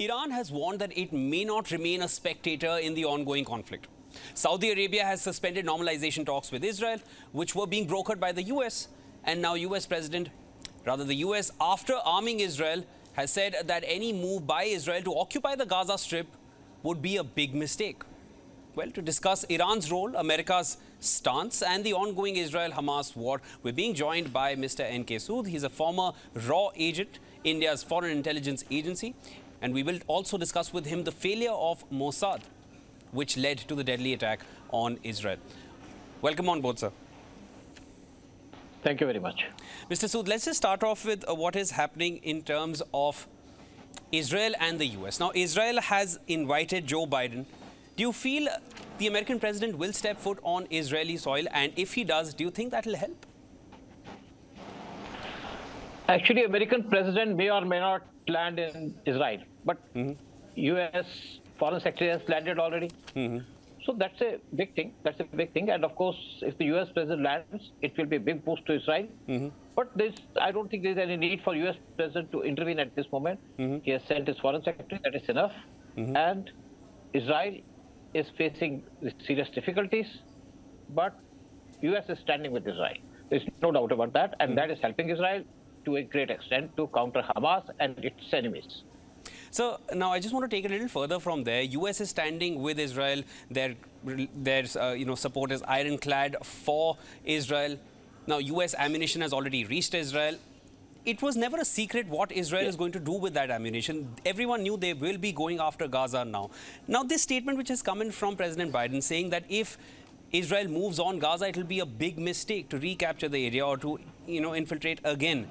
Iran has warned that it may not remain a spectator in the ongoing conflict. Saudi Arabia has suspended normalization talks with Israel, which were being brokered by the US. And now the US, after arming Israel, has said that any move by Israel to occupy the Gaza Strip would be a big mistake. Well, to discuss Iran's role, America's stance and the ongoing Israel-HAMAS war, we're being joined by Mr. N.K. SOOD. He's a former RAW agent, India's foreign intelligence agency. And we will also discuss with him the failure of MOSSAD, which led to the deadly attack on Israel. Welcome on board, sir. Thank you very much. Mr. Sood, let's just start off with what is happening in terms of Israel and the US. Now, Israel has invited Joe Biden. Do you feel the American president will step foot on Israeli soil? And if he does, do you think that will help? Actually, American president may or may not land in Israel, but US foreign secretary has landed already. So that's a big thing. That's a big thing. And of course, if the US president lands, it will be a big boost to Israel. But I don't think there's any need for US president to intervene at this moment. He has sent his foreign secretary. That is enough. And Israel is facing serious difficulties, but US is standing with Israel. There's no doubt about that. And that is helping Israel to a great extent to counter Hamas and its enemies. So now I just want to take it a little further from there. US is standing with Israel. Their support is ironclad for Israel. Now US ammunition has already reached Israel. It was never a secret what Israel is going to do with that ammunition. Everyone knew they will be going after Gaza now. Now this statement which has come in from President Biden saying that if Israel moves on Gaza, it will be a big mistake to recapture the area or to infiltrate again.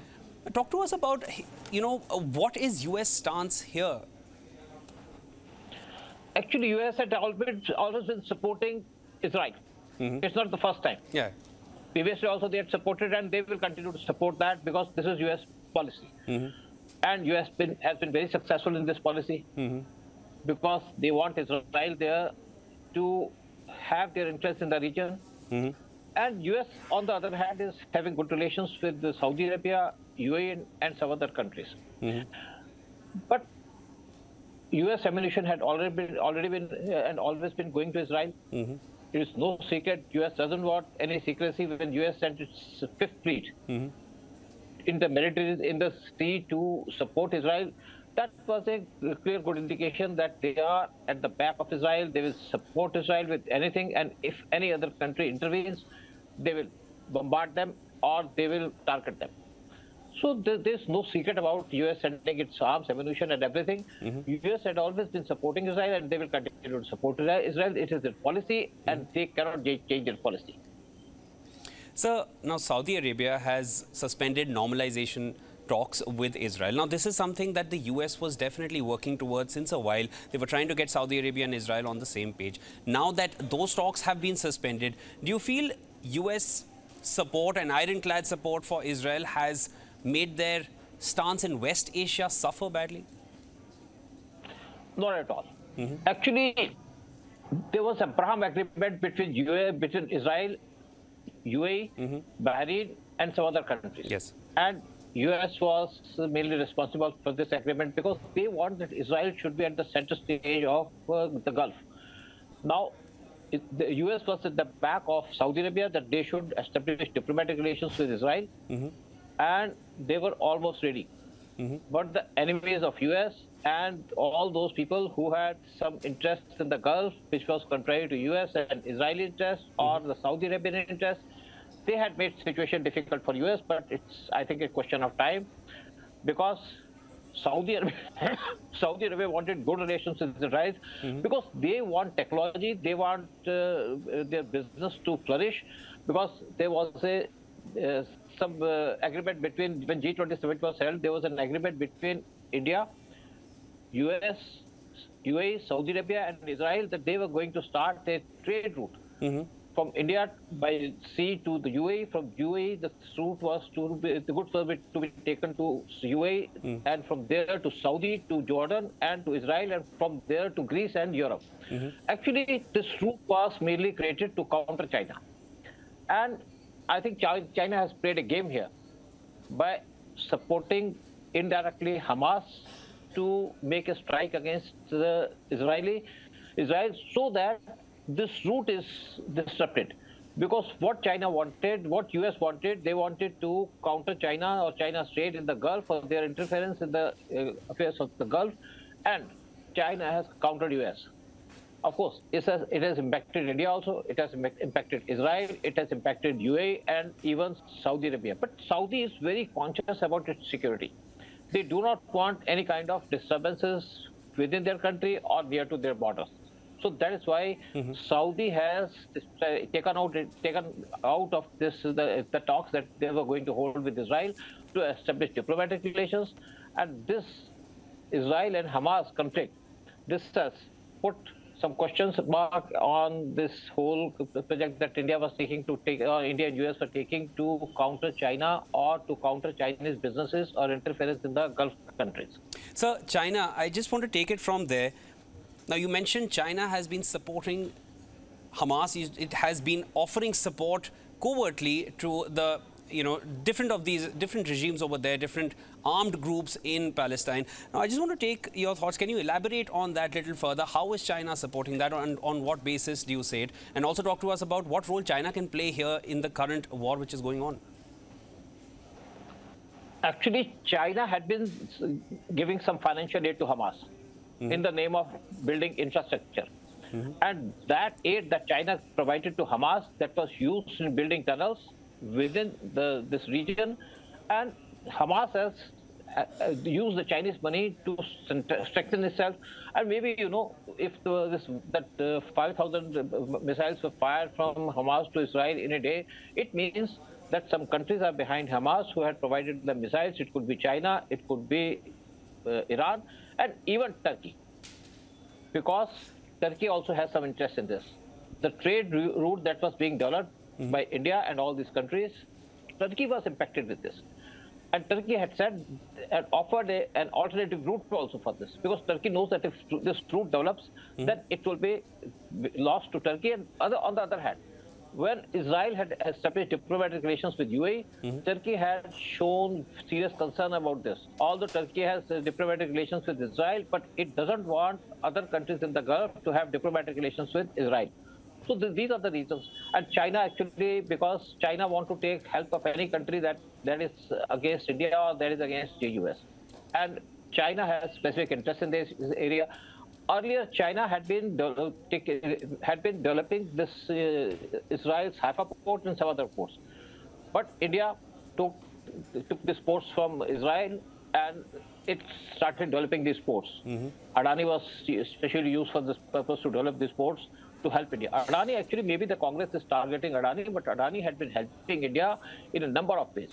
Talk to us about, what is US stance here? Actually, US had always been supporting Israel. It's not the first time. Yeah. Previously also they had supported and they will continue to support that because this is US policy. And US has been very successful in this policy because they want Israel there to have their interests in the region. And US, on the other hand, is having good relations with Saudi Arabia, UAE, and some other countries. But US ammunition had already been and always been going to Israel. It is no secret. US doesn't want any secrecy when US sent its Fifth Fleet in the Mediterranean, in the sea to support Israel. That was a clear good indication that they are at the back of Israel. They will support Israel with anything, and if any other country intervenes, they will bombard them or they will target them. So there's no secret about US sending its arms, ammunition, and everything. US had always been supporting Israel, and they will continue to support Israel. It is their policy, and they cannot change their policy. So now Saudi Arabia has suspended normalization talks with Israel. Now, this is something that the US was definitely working towards since a while. They were trying to get Saudi Arabia and Israel on the same page. Now that those talks have been suspended, do you feel US support and ironclad support for Israel has made their stance in West Asia suffer badly? Not at all. Actually, there was an Abraham agreement between Israel, UAE, Bahrain, and some other countries. Yes. And US was mainly responsible for this agreement because they want that Israel should be at the center stage of the Gulf. Now, the US was at the back of Saudi Arabia that they should establish diplomatic relations with Israel, and they were almost ready. But the enemies of US and all those people who had some interests in the Gulf, which was contrary to US and Israeli interests or the Saudi Arabian interests, they had made the situation difficult for US, but it's, I think, a question of time because Saudi Arabia wanted good relations with Israel because they want technology, they want their business to flourish because there was some agreement between, when G20 summit was held, there was an agreement between India, US, UAE, Saudi Arabia and Israel that they were going to start a trade route. From India by sea to the UAE, from UAE the route was to be, the goods were to be taken to UAE and from there to Saudi, to Jordan and to Israel and from there to Greece and Europe. Actually, this route was mainly created to counter China. And I think China has played a game here by supporting indirectly Hamas to make a strike against the Israel so that this route is disrupted. Because what China wanted, what US wanted, they wanted to counter China or China's trade in the Gulf for their interference in the affairs of the Gulf, and China has countered US. Of course, it has impacted India also, it has impacted Israel, it has impacted UAE and even Saudi Arabia. But Saudi is very conscious about its security. They do not want any kind of disturbances within their country or near to their borders. So that is why Saudi has taken out of this the talks that they were going to hold with Israel to establish diplomatic relations. And this Israel and Hamas conflict, this has put some questions mark on this whole project that India was taking to take, or India and US were taking to counter China or to counter Chinese businesses or interference in the Gulf countries. So China, I just want to take it from there. Now, you mentioned China has been supporting Hamas. It has been offering support covertly to the, different regimes over there, different armed groups in Palestine. Now, I just want to take your thoughts. Can you elaborate on that a little further? How is China supporting that, and on what basis do you say it? And also talk to us about what role China can play here in the current war which is going on. Actually, China had been giving some financial aid to Hamas in the name of building infrastructure. And that aid that China provided to Hamas, that was used in building tunnels within this region. And Hamas has used the Chinese money to strengthen itself. And maybe, if 5,000 missiles were fired from Hamas to Israel in a day, it means that some countries are behind Hamas who had provided the missiles. It could be China, it could be Iran, and even Turkey, because Turkey also has some interest in this. The trade route that was being developed by India and all these countries, Turkey was impacted with this. And Turkey had said and offered an alternative route also for this, because Turkey knows that if this route develops, then it will be lost to Turkey. And on the other hand, when Israel had established diplomatic relations with UAE, Turkey had shown serious concern about this. Although Turkey has diplomatic relations with Israel, but it doesn't want other countries in the Gulf to have diplomatic relations with Israel. So these are the reasons. And China actually, because China want to take help of any country that is against India or that is against the US. And China has specific interest in this area. Earlier, China had been developing this Israel's Haifa port and some other ports, but India took these ports from Israel and it started developing these ports. Adani was especially used for this purpose to develop these ports to help India. Adani, actually, maybe the Congress is targeting Adani, but Adani had been helping India in a number of ways.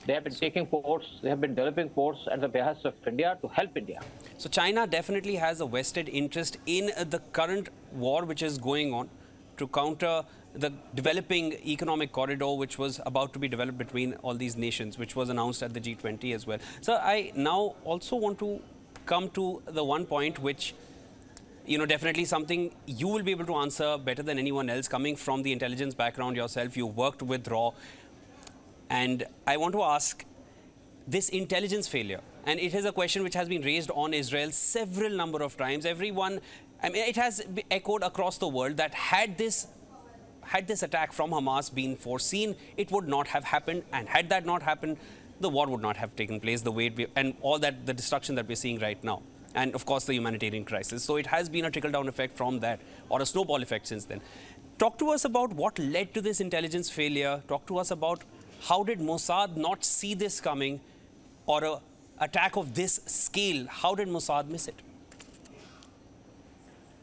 They have been taking ports, they have been developing ports at the behest of India to help India. So China definitely has a vested interest in the current war which is going on to counter the developing economic corridor which was about to be developed between all these nations, which was announced at the G20 as well. So I now also want to come to the one point which, definitely something you will be able to answer better than anyone else, coming from the intelligence background yourself. You worked with RAW. And I want to ask this intelligence failure, and it is a question which has been raised on Israel several number of times. Everyone, it has echoed across the world that had this attack from Hamas been foreseen, it would not have happened. And had that not happened, the war would not have taken place the way and all that, the destruction that we're seeing right now. And of course, the humanitarian crisis. So it has been a trickle-down effect from that, or a snowball effect since then. Talk to us about what led to this intelligence failure. Talk to us about how did Mossad not see this coming, or an attack of this scale? How did Mossad miss it?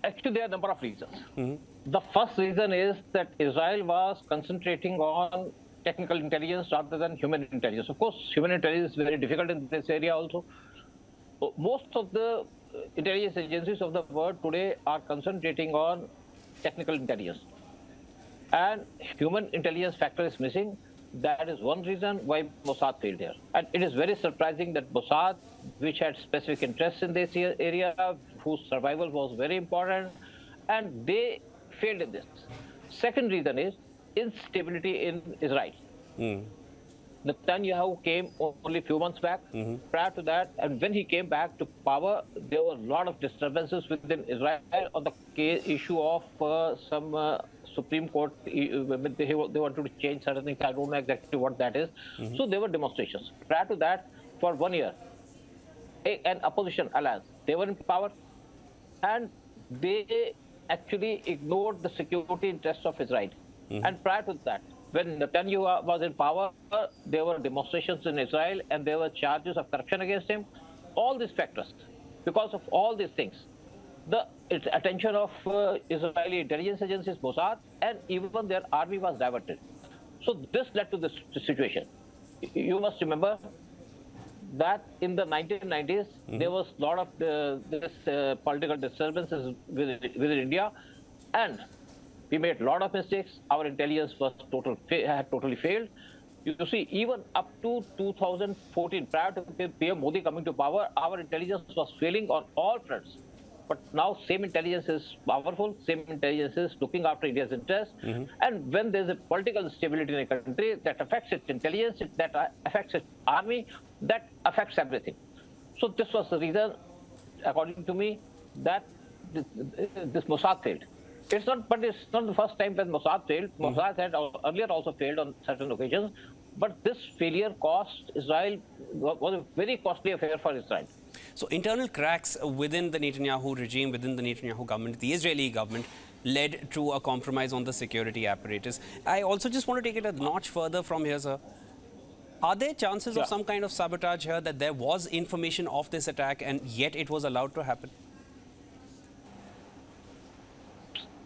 Actually, there are a number of reasons. The first reason is that Israel was concentrating on technical intelligence rather than human intelligence. Of course, human intelligence is very difficult in this area also. Most of the intelligence agencies of the world today are concentrating on technical intelligence. And human intelligence factor is missing. That is one reason why Mossad failed here. And it is very surprising that Mossad, which had specific interests in this area, whose survival was very important, and they failed in this. Second reason is instability in Israel. Netanyahu came only a few months back. Prior to that, and when he came back to power, there were a lot of disturbances within Israel on the issue of some Supreme Court. They wanted to change certain things. I don't know exactly what that is. So there were demonstrations. Prior to that, for 1 year, an opposition alliance, they were in power, and they actually ignored the security interests of Israel. And prior to that, when Netanyahu was in power, there were demonstrations in Israel and there were charges of corruption against him. All these factors, because of all these things, the attention of Israeli intelligence agencies, MOSSAD, and even their army was diverted. So this led to this situation. You must remember that in the 1990s, there was a lot of political disturbances within India, and we made a lot of mistakes. Our intelligence was had totally failed. You see, even up to 2014, prior to PM Modi coming to power, our intelligence was failing on all fronts. But now same intelligence is powerful, same intelligence is looking after India's interests. And when there's a political instability in a country, that affects its intelligence, that affects its army, that affects everything. So this was the reason, according to me, that this Mossad failed. But it's not the first time when Mossad failed. Mossad had earlier also failed on certain occasions. But this failure cost Israel, was a very costly affair for Israel. So internal cracks within the Netanyahu regime, within the Netanyahu government, the Israeli government, led to a compromise on the security apparatus. I also just want to take it a notch further from here, sir. Are there chances of some kind of sabotage here, that there was information of this attack and yet it was allowed to happen?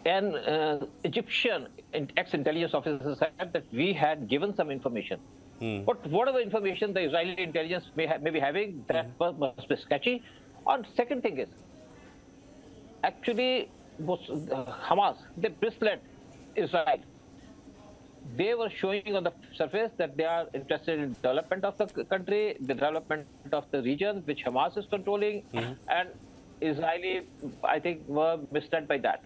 An Egyptian ex-intelligence officer said that we had given some information. But whatever information the Israeli intelligence may be having, that must be sketchy. And second thing is, actually, Hamas, they misled Israel. They were showing on the surface that they are interested in development of the country, the development of the region which Hamas is controlling, and Israeli, I think, were misled by that.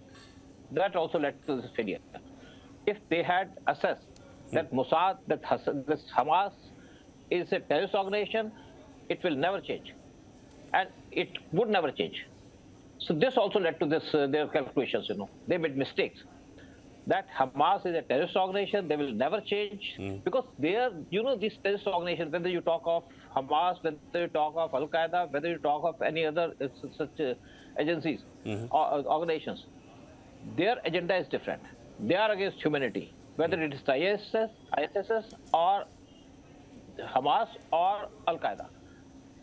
That also led to this failure. If they had assessed that Mossad, this Hamas is a terrorist organization, it will never change. And it would never change. So this also led to this, their calculations, They made mistakes. That Hamas is a terrorist organization, they will never change. Because they are, these terrorist organizations, whether you talk of Hamas, whether you talk of Al-Qaeda, whether you talk of any other such agencies, or organizations, their agenda is different. They are against humanity, whether it is ISIS or Hamas or Al-Qaeda.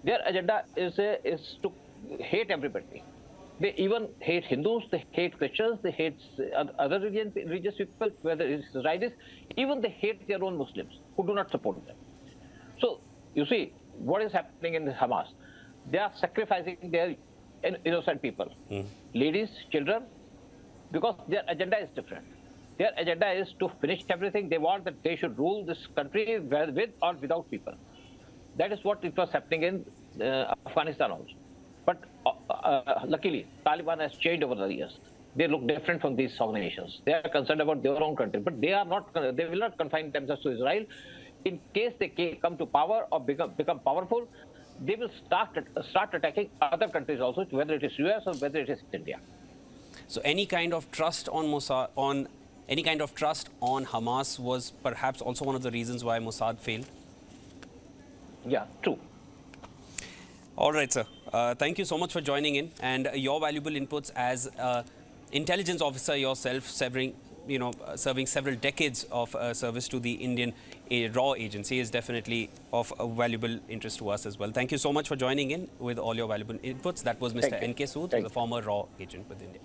Their agenda is to hate everybody. They even hate Hindus, they hate Christians, they hate other religious people, whether it is Israelis. Even they hate their own Muslims who do not support them. So, you see, what is happening in Hamas? They are sacrificing their innocent people, ladies, children, because their agenda is different. Their agenda is to finish everything. They want that they should rule this country with or without people. That is what it was happening in Afghanistan also. But luckily, Taliban has changed over the years. They look different from these organizations. They are concerned about their own country, but they are not. They will not confine themselves to Israel. In case they come to power or become powerful, they will start attacking other countries also, whether it is US or whether it is India. So any kind of trust on Mossad, any kind of trust on Hamas was perhaps also one of the reasons why Mossad failed? Yeah, true. All right, sir. Thank you so much for joining in, and your valuable inputs as intelligence officer yourself, serving several decades of service to the Indian RAW agency is definitely of valuable interest to us as well. Thank you so much for joining in with all your valuable inputs. That was Mr. N.K. Sood, the former RAW agent with India.